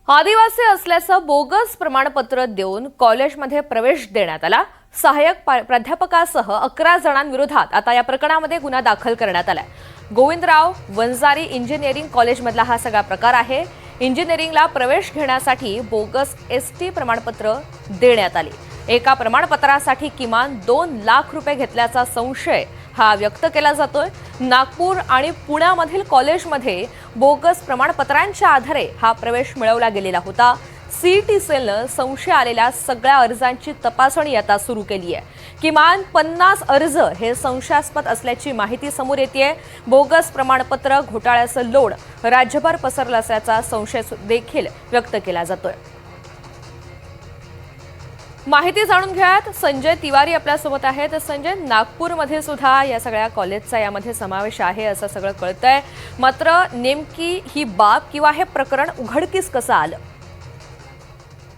आदिवासी असल्याचं बोगस प्रमाणपत्र देऊन कॉलेजमध्ये प्रवेश देण्यात आला। सहाय्यक प्राध्यापकासह 11 जणांविरोधात आता या प्रकरणामध्ये गुन्हा दाखल करण्यात आलाय। गोविंदराव वंजारी इंजिनिअरिंग कॉलेजमधला हा सगळा प्रकार आहे। इंजिनिअरिंगला प्रवेश घेण्यासाठी बोगस एसटी प्रमाणपत्र देण्यात आले। एका प्रमाणपत्रासाठी किमान 2 लाख रुपये घेतल्याचा संशय हा व्यक्त केला जातोय। नागपूर आणि पुण्यामधील कॉलेजमध्ये बोगस प्रमाणपत्रांच्या आधारे हा प्रवेश मिळवला गेलेला होता। सीईटी सेलने संशय आलेल्या सगळ्या अर्जांची तपासणी आता सुरू केली आहे। किमान 50 अर्ज हे संशयास्पद असल्याची माहिती समोर येतेय। बोगस प्रमाणपत्र घोटाळ्याचं लोड राज्यभर पसरलं असल्याचा संशय देखील व्यक्त केला जातोय। माहिती जाणून घ्यात संजय तिवारी आपल्या सोबत आहेत। संजय, नागपूरमध्ये सुद्धा या सगळ्या कॉलेजचा यामध्ये समावेश आहे असं सगळं कळतंय, मात्र नेमकी ही बाब किंवा हे प्रकरण उघडकीस कसं आलं?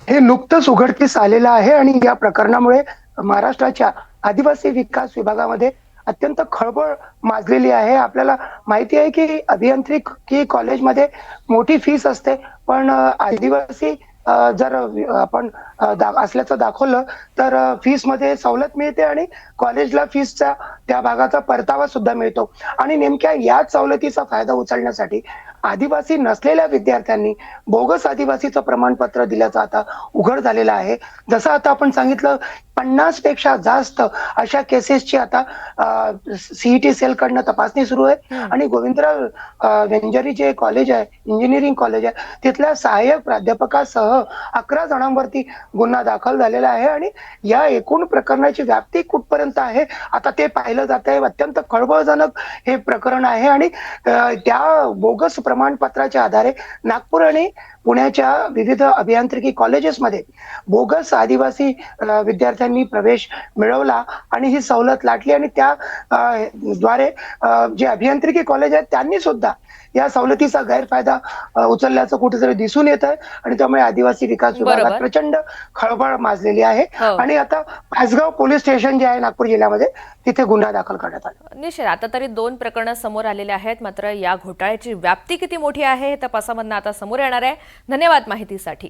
हे नुकतंच उघडकीस आलेलं आहे आणि या प्रकरणामुळे महाराष्ट्राच्या आदिवासी विकास विभागामध्ये अत्यंत खळबळ माजलेली आहे। आपल्याला माहिती आहे की अभियांत्रिकी कॉलेजमध्ये मोठी फीस असते, पण आदिवासी जर आपण असल्याचं दाखवलं तर फीस मध्ये सवलत मिळते आणि कॉलेजला फीसचा त्या भागाचा परतावा सुद्धा मिळतो। आणि नेमक्या याच सवलतीचा फायदा उचलण्यासाठी आदिवासी नसलेल्या विद्यार्थ्यांनी बोगस आदिवासीचं प्रमाणपत्र दिल्याचं आता उघड झालेलं आहे। जसं आता आपण सांगितलं 50 पेक्षा जास्त अशा केसेसची आता सीईटी सेल कडनं तपासणी सुरू आहे आणि गोविंदराव वंजारी जे कॉलेज आहे, इंजिनिअरिंग कॉलेज आहे, तिथल्या सहाय्यक प्राध्यापकासह 11 जणांवरती गुन्हा दाखल झालेला आहे। आणि या एकूण प्रकरणाची व्याप्ती कुठपर्यंत आहे आता ते पाहिलं जात आहे। अत्यंत खळबळजनक हे प्रकरण आहे आणि त्या बोगस प्रमाणपत्राच्या आधारे नागपूर आणि पुण्याच्या विविध अभियांत्रिकी कॉलेजेसमध्ये बोगस आदिवासी विद्यार्थ्यांनी प्रवेश मिळवला आणि ही सवलत लाटली आणि त्या द्वारे जे अभियांत्रिकी कॉलेज आहेत त्यांनी सुद्धा या सवलतीचा गैरफायदा उचलल्याचं कुठेतरी दिसून येत आहे आणि त्यामुळे आदिवासी विकास विभागात प्रचंड खळबळ माजलेली आहे। आणि आता पाचगाव पोलीस स्टेशन जे आहे नागपूर जिल्ह्यामध्ये तिथे गुन्हा दाखल करण्यात आला। निश्चित आता तरी 2 प्रकरणं समोर आलेले आहेत, मात्र या घोटाळ्याची व्याप्ती किती मोठी आहे हे तपासामधून आता समोर येणार आहे। धन्यवाद माहितीसाठी।